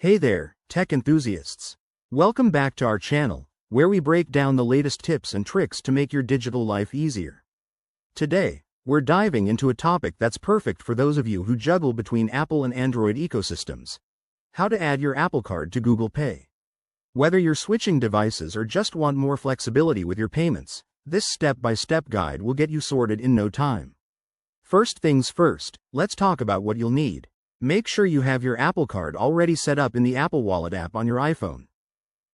Hey there, tech enthusiasts. Welcome back to our channel, where we break down the latest tips and tricks to make your digital life easier. Today, we're diving into a topic that's perfect for those of you who juggle between Apple and Android ecosystems: how to add your Apple Card to Google Pay. Whether you're switching devices or just want more flexibility with your payments, this step-by-step guide will get you sorted in no time. First things first, let's talk about what you'll need. Make sure you have your Apple Card already set up in the Apple Wallet app on your iPhone.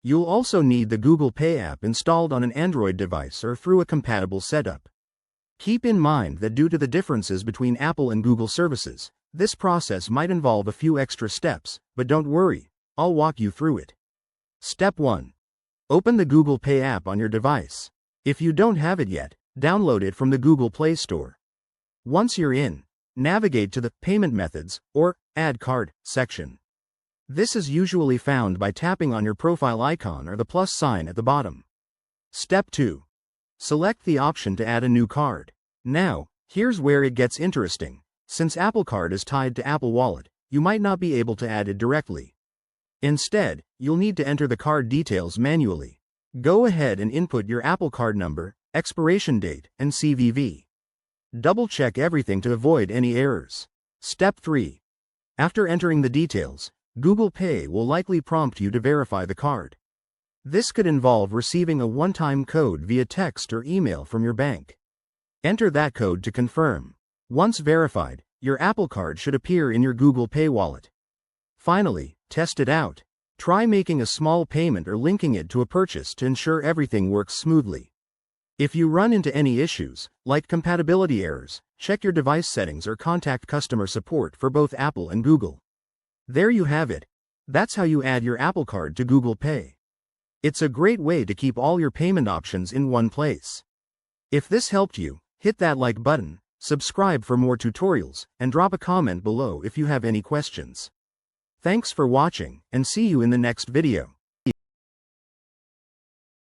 You'll also need the Google Pay app installed on an Android device or through a compatible setup. Keep in mind that due to the differences between Apple and Google services, this process might involve a few extra steps, but don't worry, I'll walk you through it. Step 1. Open the Google Pay app on your device. If you don't have it yet, download it from the Google Play Store. Once you're in, navigate to the Payment Methods, or Add Card, section. This is usually found by tapping on your profile icon or the plus sign at the bottom. Step 2. Select the option to add a new card. Now, here's where it gets interesting. Since Apple Card is tied to Apple Wallet, you might not be able to add it directly. Instead, you'll need to enter the card details manually. Go ahead and input your Apple Card number, expiration date, and CVV. Double-check everything to avoid any errors. Step 3. After entering the details, Google Pay will likely prompt you to verify the card. This could involve receiving a one-time code via text or email from your bank. Enter that code to confirm. Once verified, your Apple Card should appear in your Google Pay wallet. Finally, test it out. Try making a small payment or linking it to a purchase to ensure everything works smoothly. If you run into any issues, like compatibility errors, check your device settings or contact customer support for both Apple and Google. There you have it. That's how you add your Apple Card to Google Pay. It's a great way to keep all your payment options in one place. If this helped you, hit that like button, subscribe for more tutorials, and drop a comment below if you have any questions. Thanks for watching, and see you in the next video.